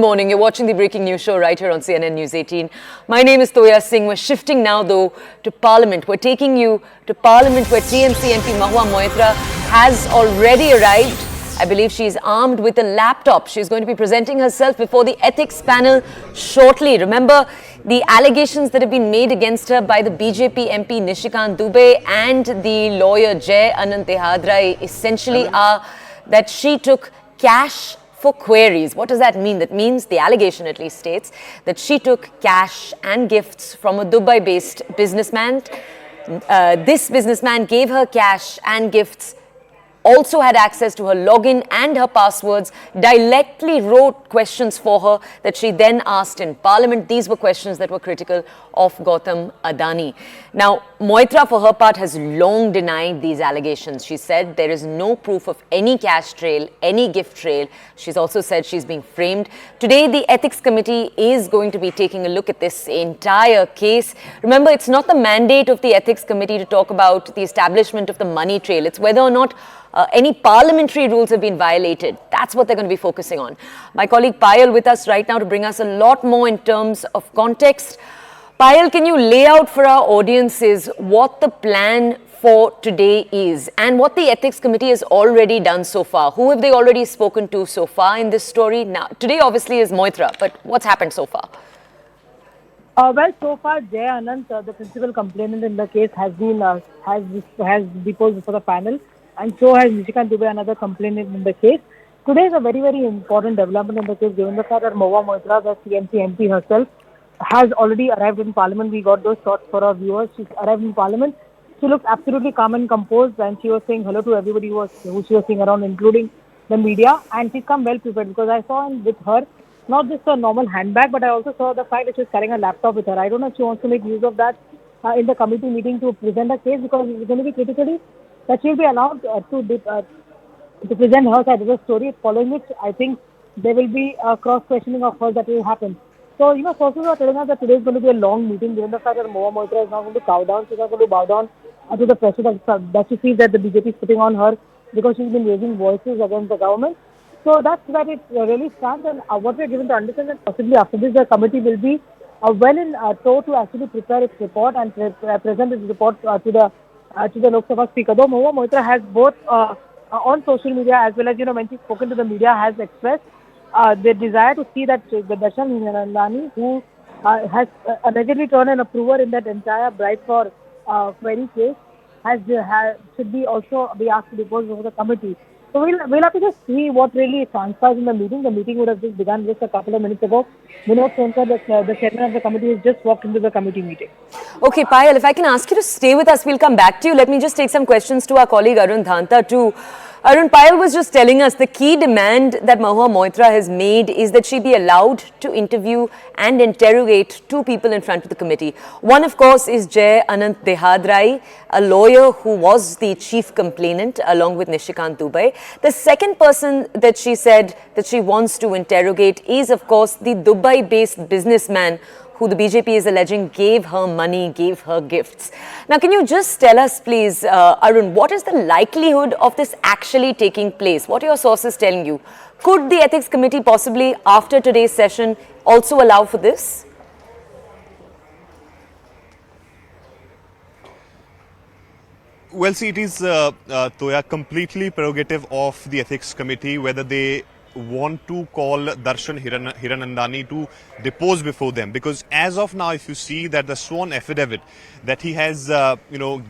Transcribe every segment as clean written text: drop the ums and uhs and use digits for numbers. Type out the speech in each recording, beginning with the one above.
morning. You're watching the breaking news show right here on CNN News 18. My name is Toya Singh. We're shifting now, though, to Parliament. We're taking you to Parliament where TMC MP Mahua Moitra has already arrived. I believe she's armed with a laptop. She's going to be presenting herself before the ethics panel shortly. Remember, the allegations that have been made against her by the BJP MP Nishikant Dubey and the lawyer Jai Anand Dehadrai essentially are that she took cash for queries. What does that mean? That means, the allegation at least states, that she took cash and gifts from a Dubai-based businessman. This businessman gave her cash and gifts, also had access to her login and her passwords, directly wrote questions for her that she then asked in Parliament. These were questions that were critical of Gautam Adani. Now, Moitra, for her part, has long denied these allegations. She said there is no proof of any cash trail, any gift trail. She's also said she's being framed. Today, the Ethics Committee is going to be taking a look at this entire case. Remember, it's not the mandate of the Ethics Committee to talk about the establishment of the money trail. It's whether or not any parliamentary rules have been violated. That's what they're going to be focusing on. My colleague Payal with us right now to bring us a lot more in terms of context. Payal, can you lay out for our audiences what the plan for today is and what the Ethics Committee has already done so far? Who have they already spoken to so far in this story? Now, today obviously is Moitra, but what's happened so far? Well, so far, Jai Anand, the principal complainant in the case, has deposed before the panel, and so has Nishikant Dubey, another complainant in the case. Today is a very, very important development in the case, given the fact that Mahua Moitra, the TMC MP herself, has already arrived in Parliament. We got those shots for our viewers. She's arrived in Parliament. She looked absolutely calm and composed, and she was saying hello to everybody who she was seeing around, including the media. And she's come well prepared, because I saw with her not just a normal handbag, but I also saw the fact that she was carrying a laptop with her. I don't know if she wants to make use of that in the committee meeting to present a case, because it's going to be critically that she'll be allowed to present her side of the story, following which I think there will be a cross-questioning of her that will happen. So, sources are telling us that today is going to be a long meeting, given the fact that Mahua Moitra is not going to bow down. She's not going to bow down to the pressure that she feels that the BJP is putting on her, because she's been raising voices against the government. So that's where it really stands, and what we're given to understand that possibly after this, the committee will be well in tow to actually prepare its report and present its report to the Lok Sabha Speaker. Though Mahua Moitra has both on social media as well as, when she's spoken to the media, has expressed the desire to see that the Darshan Hiranandani, who has allegedly turned an approver in that entire bribe for query case, should be also be asked to depose before the committee. So we'll have to just see what really transpires in the meeting. The meeting would have just begun just a couple of minutes ago. Vinod Sonkar, the chairman of the committee, has just walked into the committee meeting. Okay, Payal, if I can ask you to stay with us, we'll come back to you. Let me just take some questions to our colleague Arun Dhanta too. Arun, Payal was just telling us the key demand that Mahua Moitra has made is that she be allowed to interview and interrogate two people in front of the committee. One, of course, is Jai Anand Dehadrai, a lawyer who was the chief complainant along with Nishikant Dubey. The second person that she said that she wants to interrogate is, of course, the Dubai-based businessman who the BJP is alleging gave her money, gave her gifts. Now, can you just tell us, please, Arun, what is the likelihood of this actually taking place? What are your sources telling you? Could the Ethics Committee possibly, after today's session, also allow for this? Well, see, it is, Toya, completely prerogative of the Ethics Committee whether they want to call Darshan Hiranandani to depose before them, because as of now, if you see that the sworn affidavit that he has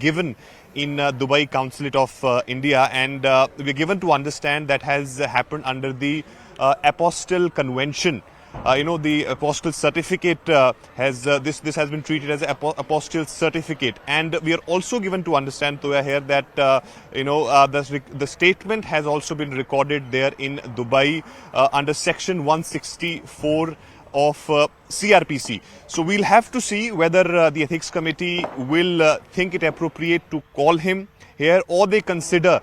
given in Dubai Consulate of India, and we're given to understand that has happened under the Apostille Convention. The apostille certificate this has been treated as an apostille certificate, and we are also given to understand, Toya, here that the statement has also been recorded there in Dubai under section 164 of CRPC. So we'll have to see whether the Ethics Committee will think it appropriate to call him here, or they consider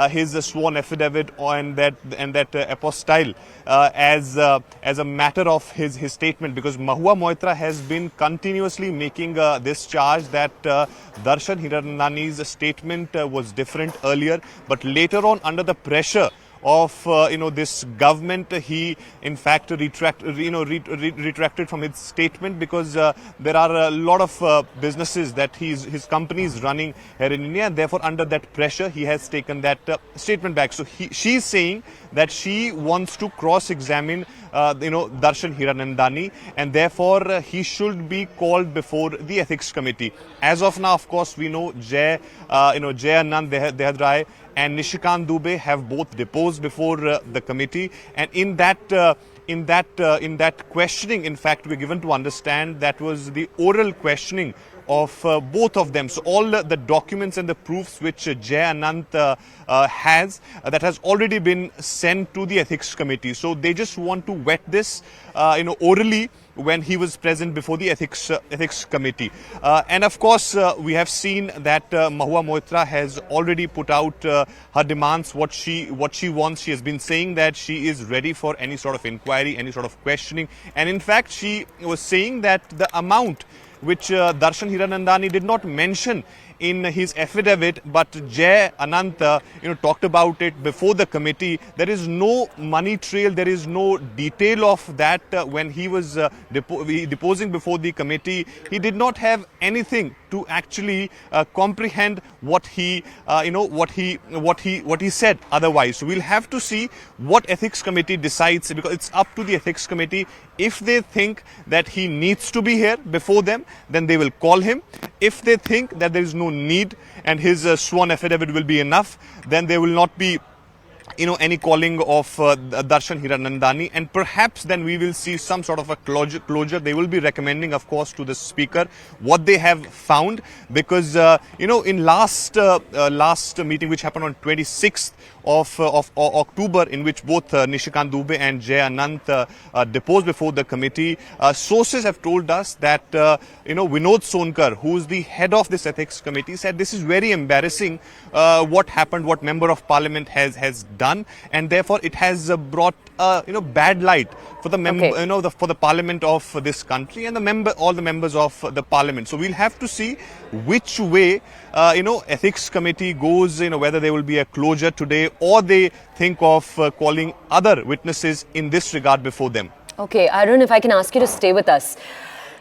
his sworn affidavit and that apostille as a matter of his statement, because Mahua Moitra has been continuously making this charge that Darshan Hiranandani's statement was different earlier, but later on, under the pressure this government. He in fact retracted from his statement because there are a lot of businesses that his company is running here in India, and therefore under that pressure he has taken that statement back. So she's saying that she wants to cross-examine Darshan Hiranandani, and therefore he should be called before the ethics committee. As of now, of course, we know Jay Anand Dehadrai and Nishikant Dubey have both deposed before the committee, and in that questioning, in fact, we're given to understand that was the oral questioning of both of them. So all the documents and the proofs which Jay Anand has, that has already been sent to the ethics committee. So they just want to vet this, orally when he was present before the ethics committee. And of course, we have seen that Mahua Moitra has already put out her demands, what she wants. She has been saying that she is ready for any sort of inquiry, any sort of questioning. And in fact, she was saying that the amount which Darshan Hiranandani did not mention in his affidavit, but Jay Anand, talked about it before the committee. There is no money trail, there is no detail of that. When he was deposing before the committee, he did not have anything to actually comprehend what he said otherwise. So we'll have to see what ethics committee decides, because it's up to the ethics committee. If they think that he needs to be here before them, then they will call him. If they think that there is no need and his sworn affidavit will be enough, then there will not be any calling of Darshan Hiranandani, and perhaps then we will see some sort of a closure. They will be recommending, of course, to the speaker what they have found, because in last meeting which happened on 26th of October, in which both Nishikant Dubey and Jay Anand deposed before the committee, sources have told us that Vinod Sonkar, who is the head of this ethics committee, said this is very embarrassing what happened, what member of parliament has done, and therefore it has brought bad light for the for the parliament of this country and all the members of the parliament. So we'll have to see which way ethics committee goes, whether there will be a closure today or they think of calling other witnesses in this regard before them. Okay, Arun, if I can ask you to stay with us.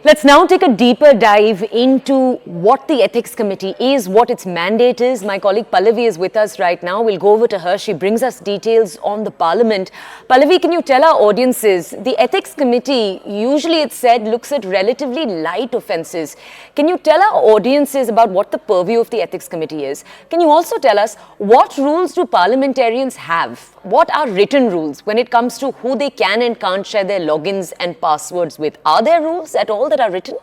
Let's now take a deeper dive into what the Ethics Committee is, what its mandate is. My colleague Pallavi is with us right now. We'll go over to her. She brings us details on the Parliament. Pallavi, can you tell our audiences, the Ethics Committee, usually it's said, looks at relatively light offences. Can you tell our audiences about what the purview of the Ethics Committee is? Can you also tell us what rules do parliamentarians have? What are written rules when it comes to who they can and can't share their logins and passwords with? Are there rules at all that are written?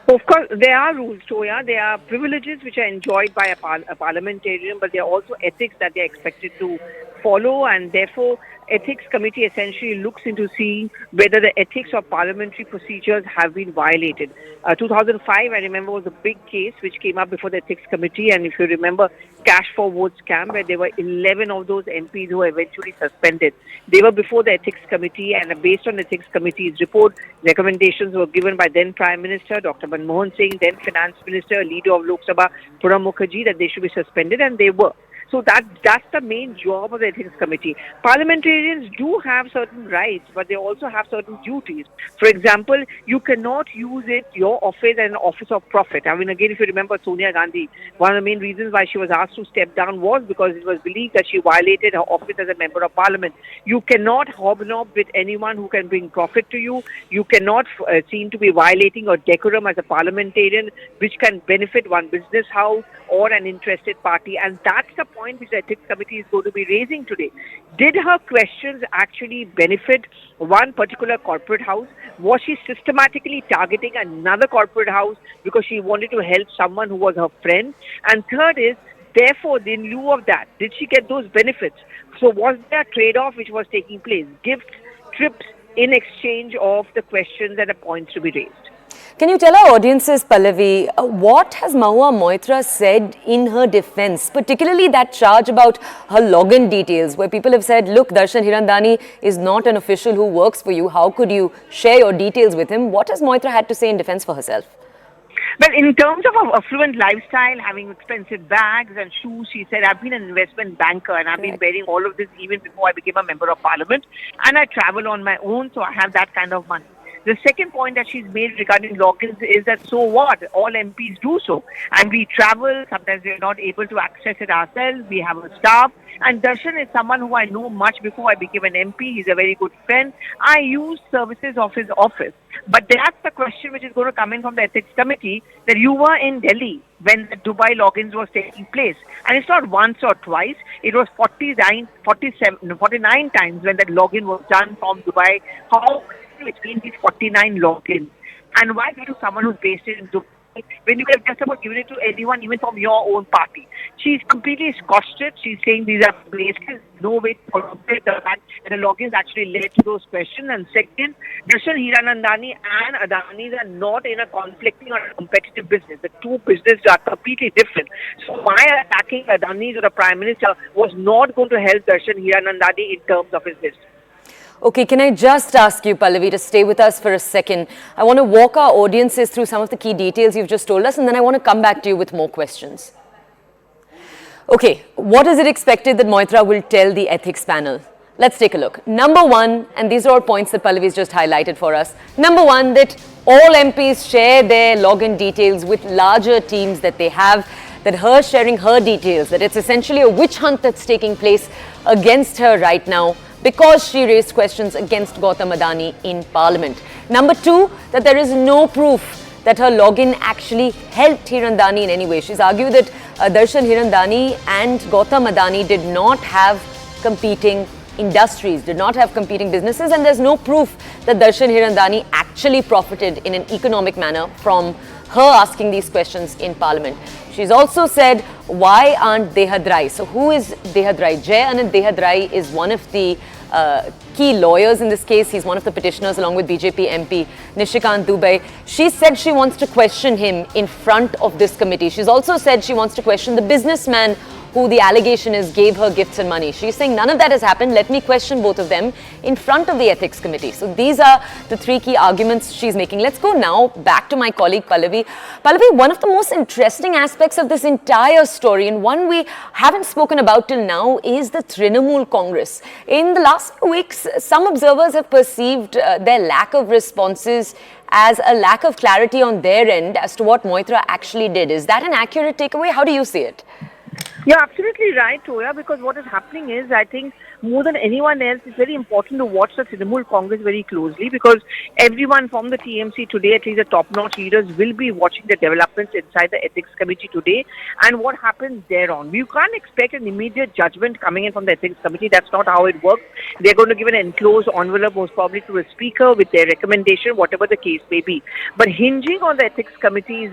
Of course, there are rules, Toya. There are privileges which are enjoyed by a parliamentarian, but there are also ethics that they are expected to follow, and therefore Ethics Committee essentially looks into seeing whether the ethics of parliamentary procedures have been violated. 2005, I remember, was a big case which came up before the Ethics Committee, and if you remember, cash for vote scam, where there were 11 of those MPs who were eventually suspended. They were before the Ethics Committee, and based on the Ethics Committee's report, recommendations were given by then Prime Minister Dr. Manmohan Singh, then Finance Minister, leader of Lok Sabha, Pranab Mukherjee, that they should be suspended, and they were. So that's the main job of the Ethics Committee. Parliamentarians do have certain rights, but they also have certain duties. For example, you cannot use your office as an office of profit. I mean, again, if you remember Sonia Gandhi, one of the main reasons why she was asked to step down was because it was believed that she violated her office as a member of parliament. You cannot hobnob with anyone who can bring profit to you. You cannot seem to be violating your decorum as a parliamentarian, which can benefit one business house or an interested party. And that's the point which the Ethics Committee is going to be raising today. Did her questions actually benefit one particular corporate house? Was she systematically targeting another corporate house because she wanted to help someone who was her friend? And third is, therefore, in lieu of that, did she get those benefits? So was there a trade-off which was taking place? Gifts, trips in exchange of the questions and the points to be raised. Can you tell our audiences, Pallavi, what has Mahua Moitra said in her defense, particularly that charge about her login details, where people have said, look, Darshan Hiranandani is not an official who works for you. How could you share your details with him? What has Moitra had to say in defense for herself? Well, in terms of an affluent lifestyle, having expensive bags and shoes, she said, I've been an investment banker and I've been wearing all of this even before I became a member of parliament. And I travel on my own, so I have that kind of money. The second point that she's made regarding logins is that so what? All MPs do so. And we travel, sometimes we're not able to access it ourselves. We have a staff. And Darshan is someone who I know much before I became an MP. He's a very good friend. I use services of his office. But that's the question which is going to come in from the Ethics Committee, that you were in Delhi when the Dubai logins was taking place. And it's not once or twice. It was 49 times when that login was done from Dubai. How between these 49 logins? And why go to someone who's based in Dubai when you can just about give it to anyone, even from your own party? She's completely scotched it. She's saying these are places, no way to corroborate the fact that the logins actually led to those questions. And second, Darshan Hiranandani and Adani are not in a conflicting or a competitive business. The two businesses are completely different. So why attacking Adani or the Prime Minister was not going to help Darshan Hiranandani in terms of his business. Okay, can I just ask you, Pallavi, to stay with us for a second? I want to walk our audiences through some of the key details you've just told us, and then I want to come back to you with more questions. Okay, what is it expected that Moitra will tell the ethics panel? Let's take a look. Number one, and these are all points that Pallavi's just highlighted for us. Number one, that all MPs share their login details with larger teams that they have, that her sharing her details, that it's essentially a witch hunt that's taking place against her right now, because she raised questions against Gautam Adani in Parliament. Number two, that there is no proof that her login actually helped Hirandani in any way. She's argued that Darshan Hirandani and Gautam Adani did not have competing industries, did not have competing businesses, and there's no proof that Darshan Hirandani actually profited in an economic manner from her asking these questions in Parliament. She's also said, why aren't Dehadrai? So who is Dehadrai? Jai Anand Dehadrai is one of the key lawyers in this case. He's one of the petitioners along with BJP MP Nishikant Dubey. She said she wants to question him in front of this committee. She's also said she wants to question the businessman who the allegation is gave her gifts and money. She's saying none of that has happened. Let me question both of them in front of the Ethics Committee. So these are the three key arguments she's making. Let's go now back to my colleague Pallavi. Pallavi, one of the most interesting aspects of this entire story, and one we haven't spoken about till now, is the Trinamool Congress. In the last few weeks, some observers have perceived their lack of responses as a lack of clarity on their end as to what Moitra actually did. Is that an accurate takeaway? How do you see it? You're absolutely right, Toya, because what is happening is, I think, more than anyone else, it's very important to watch the Trinamool Congress very closely, because everyone from the TMC today, at least the top-notch leaders, will be watching the developments inside the Ethics Committee today and what happens thereon. You can't expect an immediate judgment coming in from the Ethics Committee. That's not how it works. They're going to give an enclosed envelope, most probably to a speaker with their recommendation, whatever the case may be. But hinging on the Ethics Committee's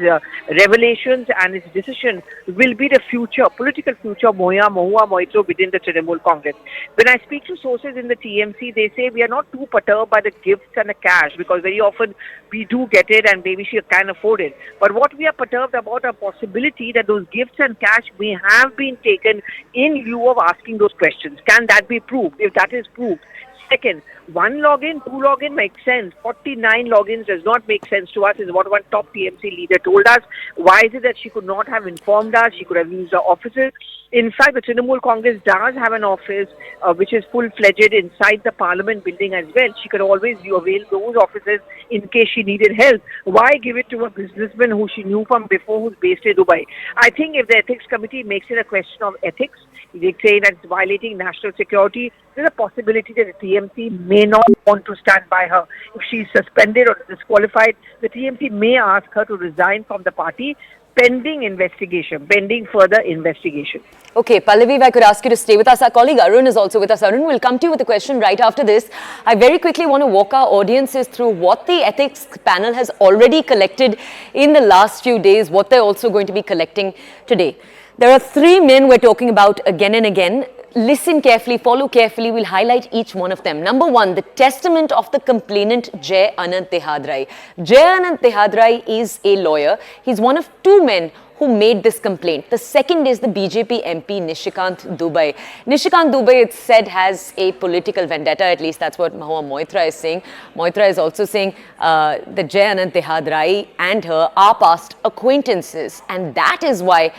revelations and its decision will be the future, political future of Mahua Moitra within the Trinamool Congress. When I speak to sources in the TMC, they say we are not too perturbed by the gifts and the cash, because very often we do get it and maybe she can afford it. But what we are perturbed about are possibility that those gifts and cash may have been taken in lieu of asking those questions. Can that be proved? If that is proved. Second, one login, two login makes sense. 49 logins does not make sense to us, is what one top TMC leader told us. Why is it that she could not have informed us? She could have used her offices. In fact, the Trinamool Congress does have an office which is full-fledged inside the Parliament building as well. She could always avail those offices in case she needed help. Why give it to a businessman who she knew from before, who's based in Dubai? I think if the Ethics Committee makes it a question of ethics, they say that it's violating national security, there's a possibility that the TMC may not want to stand by her. If she's suspended or disqualified, the TMC may ask her to resign from the party, pending investigation, pending further investigation. Okay, Pallavi, if I could ask you to stay with us. Our colleague Arun is also with us. Arun, we'll come to you with a question right after this. I very quickly want to walk our audiences through what the ethics panel has already collected in the last few days, what they're also going to be collecting today. There are three men we're talking about again and again. Listen carefully, follow carefully, we'll highlight each one of them. Number one, the testament of the complainant Jai Anand Dehadrai. Jai Anand Dehadrai is a lawyer. He's one of two men who made this complaint. The second is the BJP MP Nishikant Dubey. Nishikant Dubey, it's said, has a political vendetta. At least that's what Mahua Moitra is saying. Moitra is also saying that Jai Anant Dehad Rai and her are past acquaintances, and that is why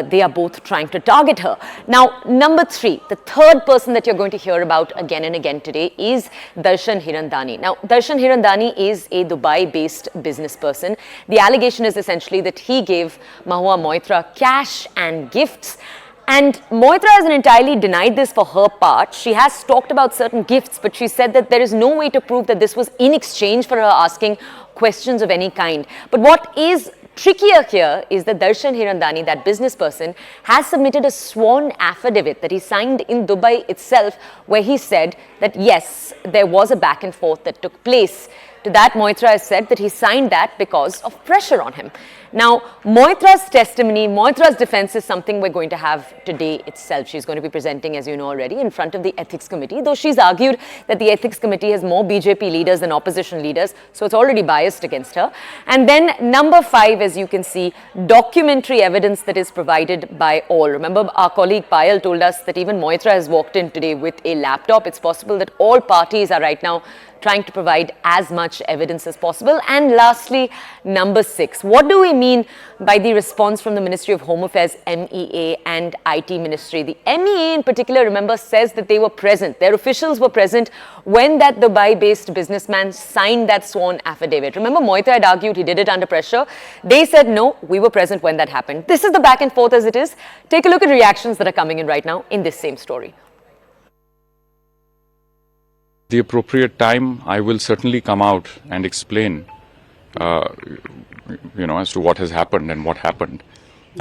they are both trying to target her. Now, number 3, the third person that you're going to hear about again and again today is Darshan Hirandani. Now, Darshan Hirandani is a Dubai-based business person. The allegation is essentially that he gave Mahua Moitra cash and gifts. And Moitra hasn't entirely denied this for her part. She has talked about certain gifts, but she said that there is no way to prove that this was in exchange for her asking questions of any kind. But what is trickier here is that Darshan Hirandani, that business person, has submitted a sworn affidavit that he signed in Dubai itself, where he said that yes, there was a back and forth that took place. To that, Moitra has said that he signed that because of pressure on him. Now, Moitra's testimony, Moitra's defense is something we're going to have today itself. She's going to be presenting, as you know already, in front of the Ethics Committee, though she's argued that the Ethics Committee has more BJP leaders than opposition leaders, so it's already biased against her. And then number 5, as you can see, documentary evidence that is provided by all. Remember, our colleague Payal told us that even Moitra has walked in today with a laptop. It's possible that all parties are right now trying to provide as much evidence as possible. And lastly, number 6, what do we mean by the response from the Ministry of Home Affairs, MEA and IT Ministry? The MEA in particular, remember, says that they were present. Their officials were present when that Dubai-based businessman signed that sworn affidavit. Remember, Moitra had argued he did it under pressure. They said, no, we were present when that happened. This is the back and forth as it is. Take a look at reactions that are coming in right now in this same story. The appropriate time, I will certainly come out and explain, as to what has happened and what happened.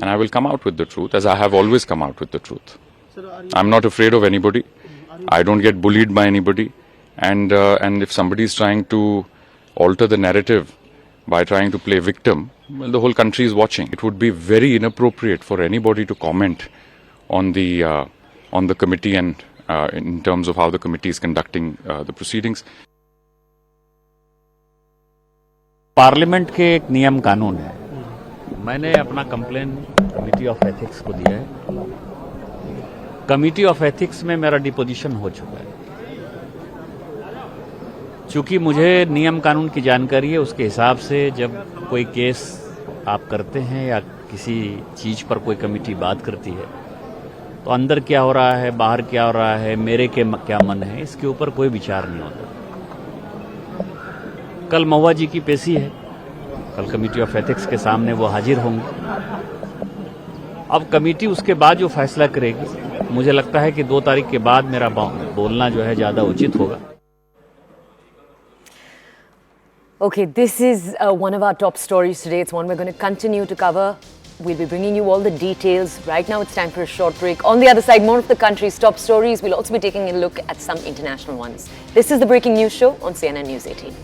And I will come out with the truth, as I have always come out with the truth. I'm not afraid of anybody. I don't get bullied by anybody. And if somebody is trying to alter the narrative by trying to play victim, well, the whole country is watching. It would be very inappropriate for anybody to comment on the committee and in terms of how the committee is conducting the proceedings. Parliament के एक नियम कानून है। मैंने अपना complain committee of ethics को दिया है। कमिटी ऑफ एथिक्स में मेरा डिपोजिशन हो चुका है। चूंकि मुझे नियम कानून की जानकारी है, उसके हिसाब से जब कोई केस आप करते हैं या किसी चीज पर कोई कमिटी बात करती है, तो अंदर क्या हो रहा है, बाहर क्या हो रहा है, मेरे के क्या मन है, इसके ऊपर कोई विचार नहीं होता। कल महुआ जी की पेशी है, कल कमिटी ऑफ एथिक्स के सामने वो हाजिर होंगे। अब कमिटी उसके बाद जो फैसला करेगी, मुझे लगता है कि 2 तारीख के बाद मेरा बोलना जो है ज्यादा उचित होगा। Okay, this is one of our top stories today. It's one we're going to continue to cover. We'll be bringing you all the details. Right now, it's time for a short break. On the other side, more of the country's top stories. We'll also be taking a look at some international ones. This is the Breaking News Show on CNN News 18.